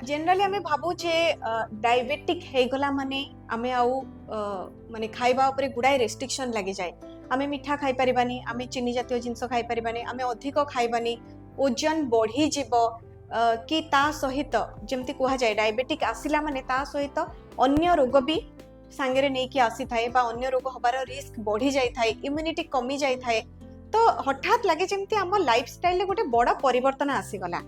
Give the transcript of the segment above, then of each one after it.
Generally आम भावु जे diabetic हेगला माने आमे आउ माने खाइबा उपरे गुडाए रेस्ट्रिक्शन लगी जाए आमे मिठा खाई परिबानी आमे चीनी जातीय जिंस खाई परिबानी आमे अधिक खाइबानी ओजन बढ़ी जीव कि ता सहित जमती कहा जाए डायबेटिक आसिला माने ता सहित अन्य रोग भी सांगरे नहीं कि आसी थाए बा अन्य रोग हबार रिस्क बढ़ी जाई थाए इम्यूनिटी कमी जाई थाए तो हठात लगे जमती आम लाइफस्टाइल गोटे बड़ परिवर्तन आसीगला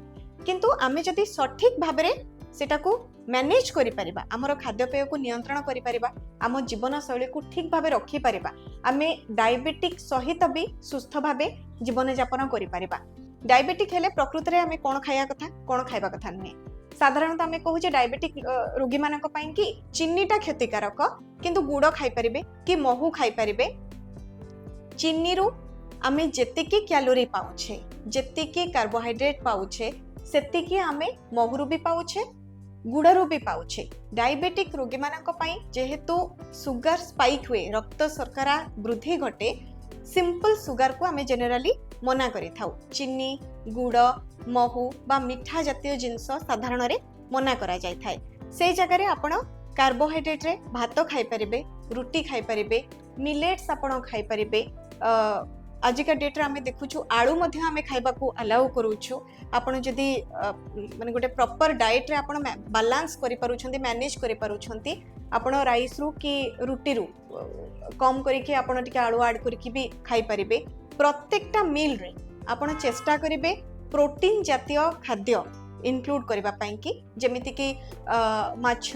किंतु आमे जदि सठिक भाबरे सेटाकू मैनेज करि परिबा हमर खाद्यपेय को नियंत्रण करि परिबा आम जीवन शैली को ठीक भाबे रखि परिबा आमे डायबिटिक सहित भी सुस्थ भाबे जीवन यापन करि परिबा डायबिटिक हेले प्रकृति रे आमे कोन खाया कथा कोन खाइबा कथा नै साधारणतः आमे कहू जे डायबिटिक रोगी मानक पई कि चीनीटा क्षतिकारक किंतु गुड़ खाई परिबे कि महू खाई परिबे चीनी रु आमे जेतिकी कैलोरी पाउछे जेतिकी कार्बोहाइड्रेट पाउछे सेतिकी आमे महूरु भी पाउछे गुड़रू भी पाउछे डायबिटिक रोगी मानक पई जेहेतु सुगर स्पाइक हुए रक्त शर्करा वृद्धि घटे सिंपल सुगर को आमे जनरली मना करि थाउ चीनी गुड़ महू बा मिठा जातीय जिंस साधारण रे मना करा जाय थाए से जगह रे आपण कार्बोहाइड्रेट रे भात खाई परिबे रुटी खाई परिबे मिलेट्स आपण खाई परिबे आजिका डेट रे आमे देखुछु आलू मध्ये आमे खाइबा को अलाउ करूछु आपण जदी माने गोटे प्रॉपर डाइट रे आपण बैलेंस करि परुछंती मैनेज करि परुछंती आपण राइस रु कि रुटी रु कम करी कि आपण टिके आलू ऐड करी कि भी खाई परिबे प्रत्येकटा मील रे आपण चेष्टा करिवे प्रोटीन जातीय खाद्य इंक्लूड करबा पई कि जेमिति कि माछ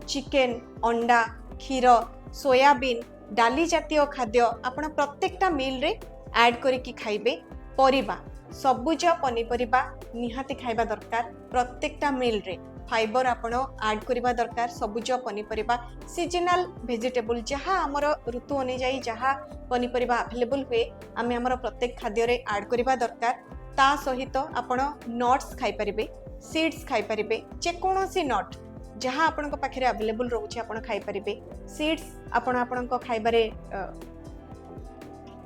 चिकन अंडा क्षीर सोयाबीन डाली जातीय खाद्य आपण प्रत्येकटा मील रे ऐड करिकी खाइबे परिबा सबुज पनीपरिबा निहाती खाइबा दरकार प्रत्येकटा मील रे फाइबर आपण ऐड करिबा दरकार सबुज पनीपरिबा सीजनल वेजिटेबल जहाँ आमर ऋतु अनुसार जहाँ पनीपरिबा अवेलेबल हुए आमे आमर प्रत्येक खाद्य रे ऐड करिबा दरकार ता सहित आपण नट्स खाई परिबे सीड्स खाई परिबे जे कोनोसी नट जहाँ आपण पाखे अवेलेबल रोचे आपण खाई परिबे सीड्स आपण आपण खाइबारे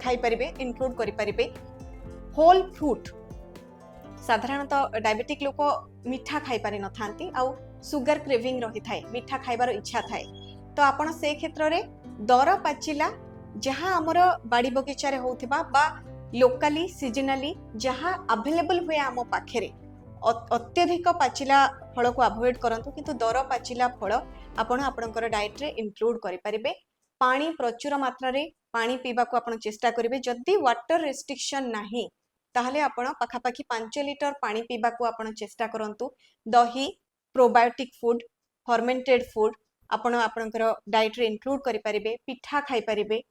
खाई परिबे इंक्लूड करि परिबे होल फ्रूट साधारणतः डायबिटिक लोक मिठा खाई पारि न थांती आउ सुगर क्रेविंग रही थाए मिठा खाइबार इच्छा थाए तो आपण से क्षेत्र रे दर पाचिला जहाँ आमर बाड़ी बगीचा रे होथिबा बा लोकली सीजनली जहाँ अवेलेबल हुए आम पाखे अत्यधिक पाचिला फल को अवॉइड करंतु किंतु दर पाचिला फल आपण आपणकर डाइट रे इंक्लूड करि परिबे पानी प्रचुर मात्रा रे पानी पीबा को आपण चेष्टा करिवे जदी वाटर रेस्ट्रिक्शन नाही ताहले आपण पाखापाखी 5 लिटर पानी पीबा को आपण चेष्टा करंतु दही प्रोबायोटिक फूड फर्मेंटेड फूड आपण आपणकर डाइट रे इंक्लूड करि परिबे पिठा खाई परिबे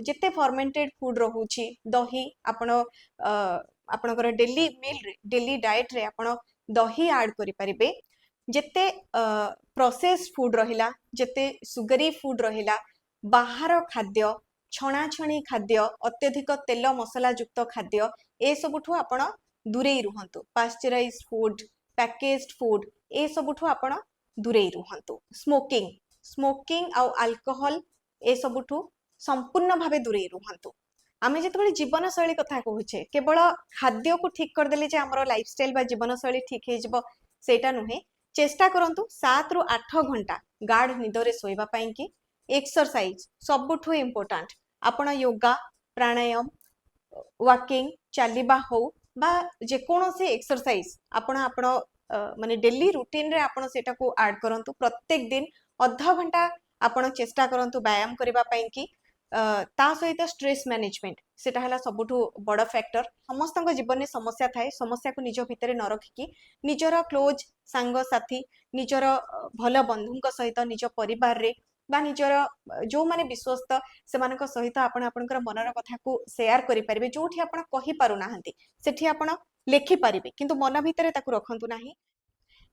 जेते फर्मेंटेड फूड रहुची दही आपण आपणकर डेली मील रे डेली डाइट रे आपण दही ऐड करि परिबे जेते प्रोसेस्ड फूड रहिला जेते सुगरी फूड रहिला बाहर खाद्य छणाछणी खाद्य अत्यधिक तेल मसला युक्त खाद्य ए सबुठु आपण दूरे रुहंतु पास्चराइज्ड फूड पैकेज्ड फूड ए सबुठु आपण दूरे रुहंतु स्मोकिंग स्मोकिंग आ अल्कोहल ए सबुठु संपूर्ण भावे दूरे रुहंतु आमे जेतबेले जीवन शैली कथा कहूचे केवल खाद्य को ठीक कर देले जे हमर लाइफस्टाइल बा जीवन शैली ठीक हे जबो सेटा नुहे चेष्टा करंतु 7 रु 8 घंटा गाढ़ निदरे सोइबा पई कि एक्सरसाइज सबुठु इम्पोर्टेंट आपण योगा प्राणायाम वॉकिंग चलिबा हो बा जे कोनोसी एक्सरसाइज आपण आपण माने डेली रूटीन रे आपण सेटा को ऐड करंतु प्रत्येक दिन आधा घंटा आपण चेष्टा करंतु व्यायाम करबा पई कि ता सहित स्ट्रेस मैनेजमेंट सेटा हला सबुठु बड़ फैक्टर समस्त जीवन में समस्या थाए समस्या को निज भितर न रखिकी निजर क्लोज सांग साथी निजर भल बंधुक सहित निज परिवार रे बा निजर जो माने विश्वस्त सेमानक सहित आपण आपनकर मनर कथा को शेयर करि परिबे जोठी आपण कहि पारु नाहंती सेठी आपण लेखि परिबे किंतु मन भितर ताकू रखंतु नाही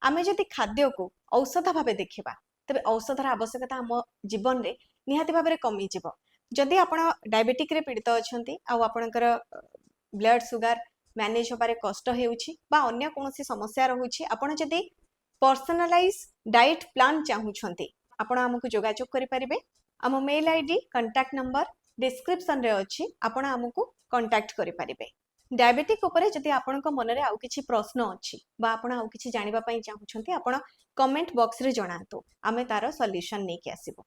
आमे जति खाद्य को औषध भाबे देखिबा तबे औषधर आवश्यकता हम जीवन रे निहाती भाबे कमी जिवो जदि आपण डायबिटिक रे पीड़ित अछंती आ आपनकर ब्लड सुगर मैनेज होबारे कष्ट हेउछि बा अन्य कोनोसी समस्या रहुछि आपण जदि पर्सनलाइज डाइट प्लान चाहूछंती आपण हमकु जोगाजोग करि परिबे हम mail ID contact number description रे अछि आपण हमकु कांटेक्ट करि परिबे डायबिटिक उपरे जदि आपणक मनरे आउ किछि प्रश्न अछि बा आपण आउ किछि जानिबा पई चाहुछन्ती आपण कमेंट बॉक्स रे जणांतु आमे तार सॉल्यूशन नेकी आसीबो।